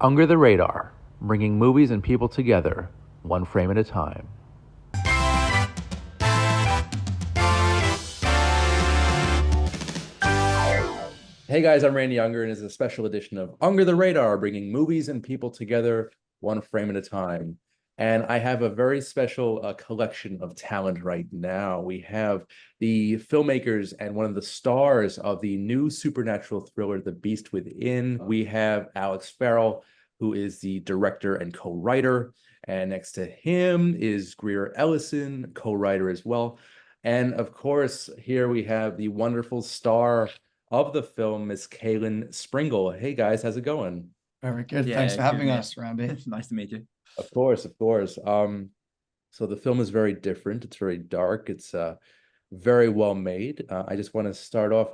Under the Radar, bringing movies and people together, one frame at a time. Hey guys, I'm Randy Unger, and it's a special edition of Under the Radar, bringing movies and people together, one frame at a time. And I have a very special collection of talent right now. We have the filmmakers and one of the stars of the new supernatural thriller, The Beast Within. We have Alex Farrell, who is the director and co-writer. And next to him is Greer Ellison, co-writer as well. And of course, here we have the wonderful star of the film, Miss Caoilinn Springall. Hey guys, how's it going? Very good. Yeah, thanks for having us, Randy. It's nice to meet you. Of course, of course. So the film is very different. It's very dark. It's very well made. I just want to start off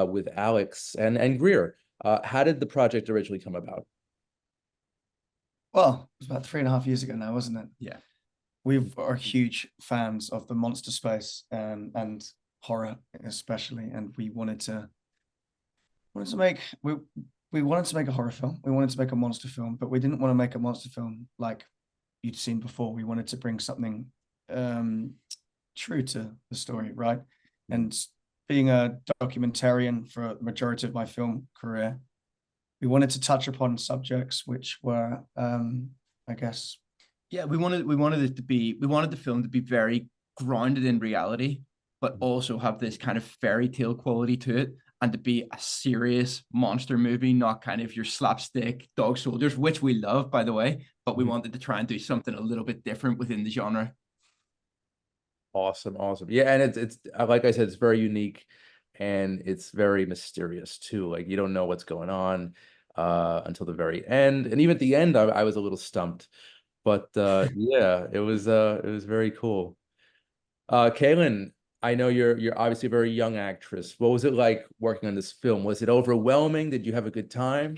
with Alex and Greer. How did the project originally come about? Well, it was about 3.5 years ago now, wasn't it? Yeah. We are huge fans of the monster space and horror especially, and we wanted to make a horror film. We wanted to make a monster film, but we didn't want to make a monster film like you'd seen before. We wanted to bring something true to the story, right? And being a documentarian for the majority of my film career, we wanted to touch upon subjects which were, I guess. Yeah, we wanted the film to be very grounded in reality, but also have this kind of fairy tale quality to it, and to be a serious monster movie, not kind of your slapstick dog soldiers, which we love, by the way, but we wanted to try and do something a little bit different within the genre. Awesome, awesome. Yeah, and it's like I said, it's very unique and it's very mysterious too. Like you don't know what's going on until the very end. And even at the end, I was a little stumped. But yeah, it was very cool. Caoilinn, I know you're obviously a very young actress. What was it like working on this film? Was it overwhelming? Did you have a good time?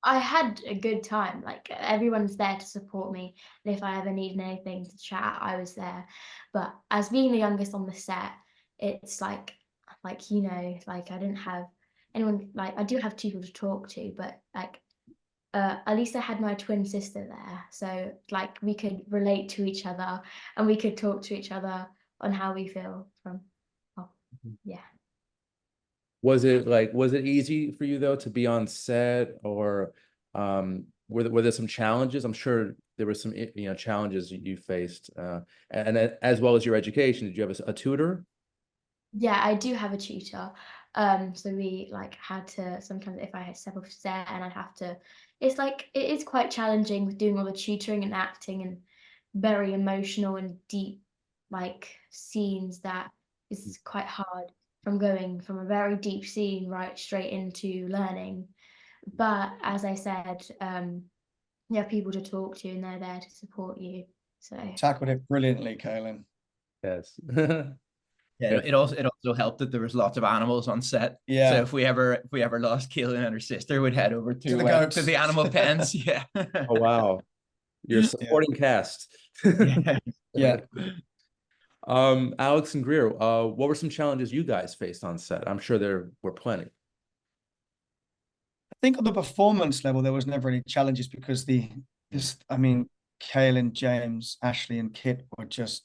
I had a good time. Like everyone's there to support me, and if I ever needed anything to chat, I was there. But as being the youngest on the set, it's like like I didn't have anyone. Like I do have people to talk to, but like at least I had my twin sister there, so like we could relate to each other and we could talk to each other on how we feel from. Oh, yeah. Was it easy for you though to be on set, or were there some challenges? I'm sure there were some challenges you faced, and as well as your education. Did you have a tutor? Yeah, I do have a tutor. So we like had to sometimes if I had to step off set and I'd have to. It's like it is quite challenging with doing all the tutoring and acting and very emotional and deep like scenes that is quite hard from going from a very deep scene right straight into learning. But as I said, you have people to talk to and they're there to support you. So Tackled it brilliantly, Caoilinn. Yes. Yeah, it also helped that there was lots of animals on set. Yeah. So if we ever lost Caoilinn and her sister, we'd head over To the goats. to the animal pens. Yeah. Oh wow. You're supporting cast. Yeah. Yeah. Alex and Greer, what were some challenges you guys faced on set? I'm sure there were plenty. I think on the performance level, there was never any challenges because Caoilinn, James, Ashley, and Kit were just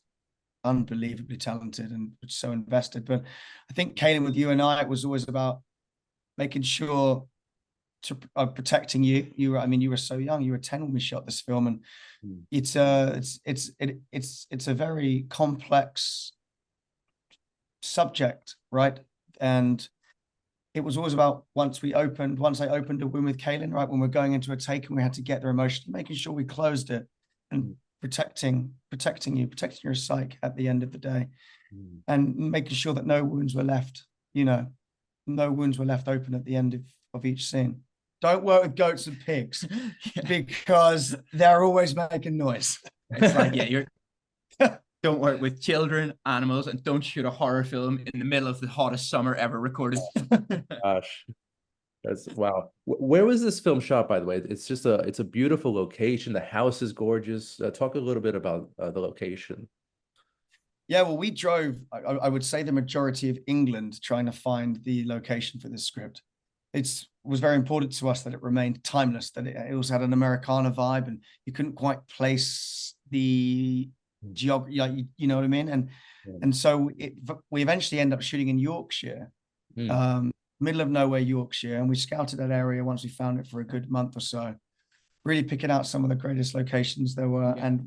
unbelievably talented and so invested. But I think Caoilinn, with you and I, it was always about making sure to protecting you. You were so young. You were 10 when we shot this film, and it's a very complex subject, right? And it was always about once I opened a wound with Caoilinn, right, when we're going into a take and we had to get their emotion, making sure we closed it and protecting your psyche at the end of the day, and making sure that no wounds were left open at the end of each scene. Don't work with goats and pigs because they're always making noise. It's like, yeah, don't work with children, animals, and don't shoot a horror film in the middle of the hottest summer ever recorded. Gosh, that's wow. Where was this film shot, by the way? It's a beautiful location. The house is gorgeous. Talk a little bit about the location. Yeah, well, we drove, I would say, the majority of England trying to find the location for this script. was very important to us that it remained timeless, that it also had an Americana vibe, and you couldn't quite place the geography, like, you know what I mean? And so we eventually end up shooting in Yorkshire, middle of nowhere Yorkshire, and we scouted that area once we found it for a good month or so, really picking out some of the greatest locations there were. And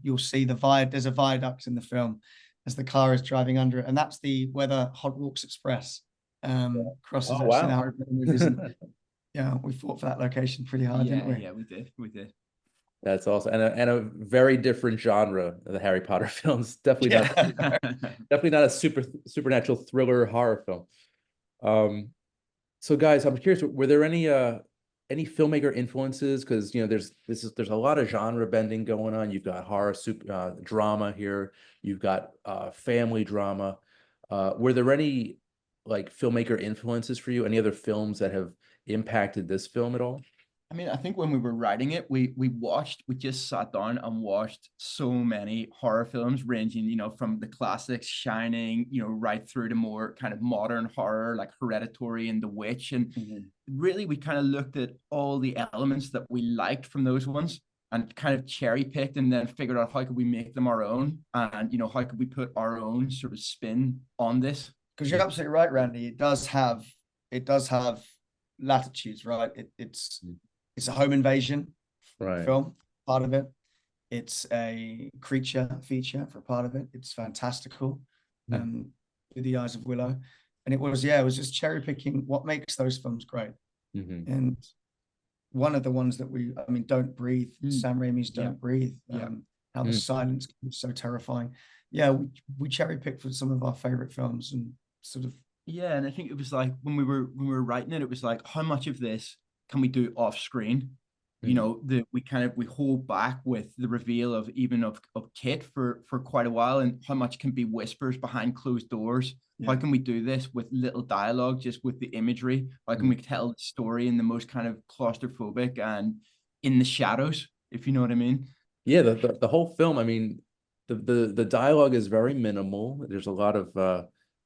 you'll see there's a viaduct in the film as the car is driving under it, and that's where the Hot Walks Express crosses Oh, actually in wow. Harry Potter movies. And, yeah, we fought for that location pretty hard, didn't we? Yeah, we did. That's awesome, and a very different genre of the Harry Potter films. Definitely not a supernatural thriller horror film. So guys, I'm curious, were there any filmmaker influences? Because there's a lot of genre bending going on. You've got horror, drama here. You've got family drama. Were there any like filmmaker influences for you? Any other films that have impacted this film at all? I mean, I think when we were writing it, we just sat down and watched so many horror films, ranging, from the classics, Shining, right through to more kind of modern horror like Hereditary and The Witch. And really, we kind of looked at all the elements that we liked from those ones and kind of cherry picked, and then figured out how could we make them our own, and how could we put our own sort of spin on this. Because you're absolutely right, Randy. It does have latitudes, right? It's a home invasion film, part of it. It's a creature feature for part of it. It's fantastical, through the eyes of Willow. And it was just cherry picking what makes those films great. And one of the ones that Don't Breathe, Sam Raimi's Don't Breathe, how the silence can be so terrifying. Yeah, we cherry picked for some of our favorite films and sort of. Yeah, and I think it was like when we were writing it, it was like, how much of this can we do off screen? We hold back with the reveal of Kit for quite a while, and how much can be whispers behind closed doors. How can we do this with little dialogue, just with the imagery? How can we tell the story in the most kind of claustrophobic and in the shadows, if you know what I mean? Yeah, the whole film, I mean, the dialogue is very minimal. There's a lot of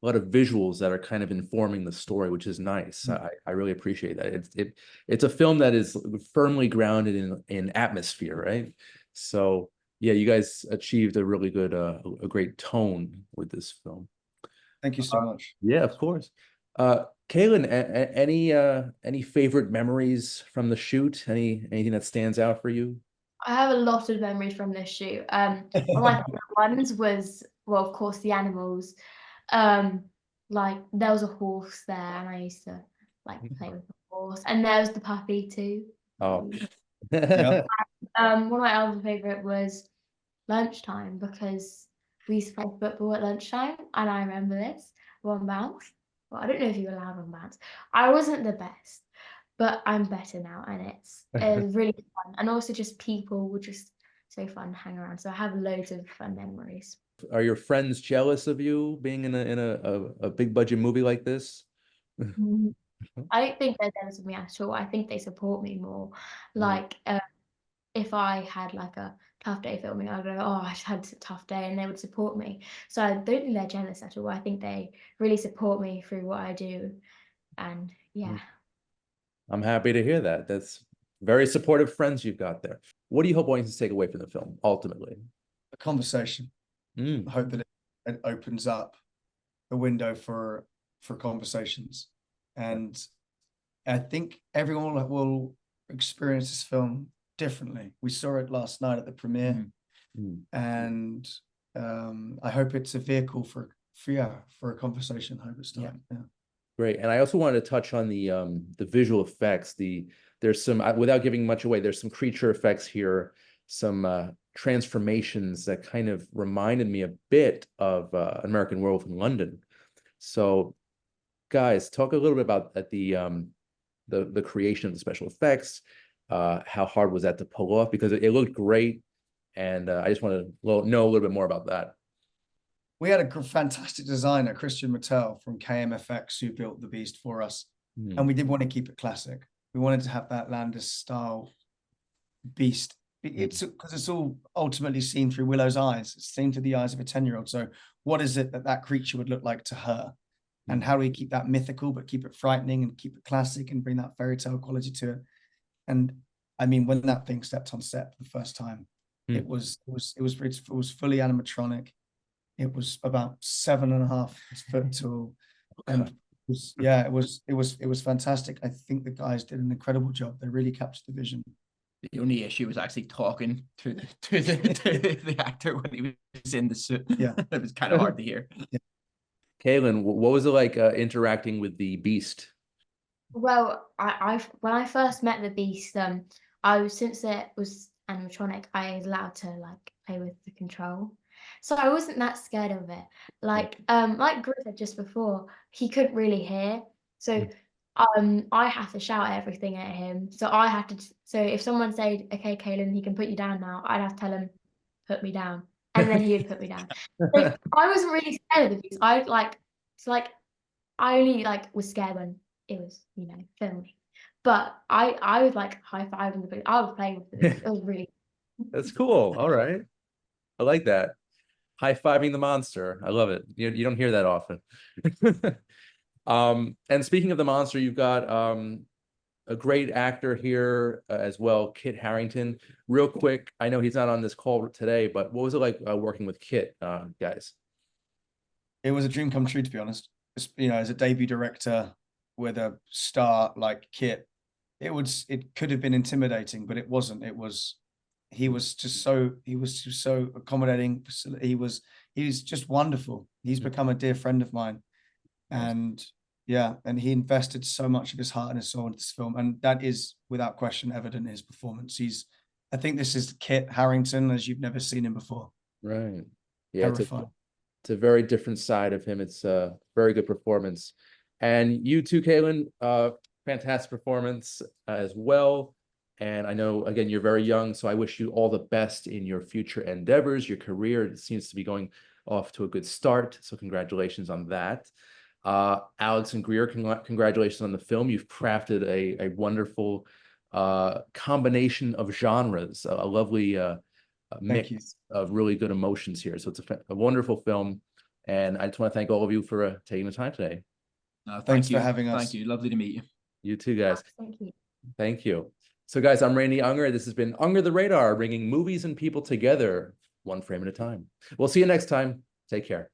visuals that are kind of informing the story, which is nice. I really appreciate that. It's a film that is firmly grounded in atmosphere, right? So yeah, you guys achieved a really good, a great tone with this film. Thank you so much. Yeah, of course. Caoilinn, any favorite memories from the shoot? Anything that stands out for you? I have a lot of memories from this shoot. One of my favorite ones was, well, of course, the animals. Like there was a horse there, and I used to like play with the horse, and there was the puppy too. Oh, Yeah. One of my other favorite was lunchtime, because we used to play football at lunchtime, and I remember this one bounce. Well, I don't know if you were allowed one bounce. I wasn't the best, but I'm better now, and it's really fun. And also, just people were just so fun to hang around. So I have loads of fun memories. Are your friends jealous of you being in a big budget movie like this? I don't think they're jealous of me at all. I think they support me more. Like, if I had like a tough day filming, I'd go, oh, I had a tough day, and they would support me. So I don't think they're jealous at all. I think they really support me through what I do. And yeah. I'm happy to hear that. That's very supportive friends you've got there. What do you hope audiences take away from the film, ultimately? A conversation. I hope that it opens up a window for conversations. And I think everyone will experience this film differently. We saw it last night at the premiere. And I hope it's a vehicle for a conversation. I hope it's done. Yeah. Great. And I also wanted to touch on the visual effects. There's some, without giving much away, there's some creature effects here, some transformations that kind of reminded me a bit of American Werewolf in London. So guys, talk a little bit about the creation of the special effects. How hard was that to pull off? Because it looked great. And I just want to know a little bit more about that. We had a fantastic designer, Christian Mattel from KMFX, who built the beast for us. And we did want to keep it classic. We wanted to have that Landis style beast. It's because it's all ultimately seen through Willow's eyes. It's seen through the eyes of a 10-year-old. So what is it that creature would look like to her? And how do we keep that mythical, but keep it frightening and keep it classic and bring that fairy tale quality to it? And I mean, when that thing stepped on set for the first time, it was fully animatronic. It was about 7.5 foot tall, and it was fantastic. I think the guys did an incredible job. They really captured the vision. The only issue was actually talking to the actor when he was in the suit. Yeah, it was kind of hard to hear. Yeah. Caoilinn, what was it like interacting with the Beast? Well, I when I first met the Beast, since it was animatronic, I was allowed to like play with the control, so I wasn't that scared of it. Like Greer said just before, he couldn't really hear, so I had to shout everything at him. So I had to. So if someone said, "Okay, Caoilinn, he can put you down now," I'd have to tell him, "Put me down," and then he would put me down. So I wasn't really scared of the Beast. I only like was scared when it was, filming. But I was like high-fiving the Beast. I was playing with the Beast. It was really That's cool. All right. I like that. High-fiving the monster. I love it. You don't hear that often. And speaking of the monster, you've got a great actor here as well, Kit Harington. Real quick, I know he's not on this call today, but what was it like working with Kit, guys? It was a dream come true, to be honest. As a debut director with a star like Kit, it could have been intimidating, but it wasn't. He was just so accommodating. He's just wonderful. He's become a dear friend of mine. And and he invested so much of his heart and his soul into this film, and that is without question evident in his performance. I think this is Kit Harington as you've never seen him before. Right. Yeah, Terrifying. it's a very different side of him. It's a very good performance. And you too, Caoilinn, fantastic performance as well. And I know, again, you're very young, so I wish you all the best in your future endeavors. Your career seems to be going off to a good start, so congratulations on that. Alex and Greer, congratulations on the film. You've crafted a wonderful combination of genres, a lovely mix of really good emotions here. So it's a wonderful film. And I just want to thank all of you for taking the time today. Thanks for having us. Thank you. Lovely to meet you. You too, guys. Thank you. Thank you. So, guys, I'm Randy Unger. This has been Unger the Radar, bringing movies and people together one frame at a time. We'll see you next time. Take care.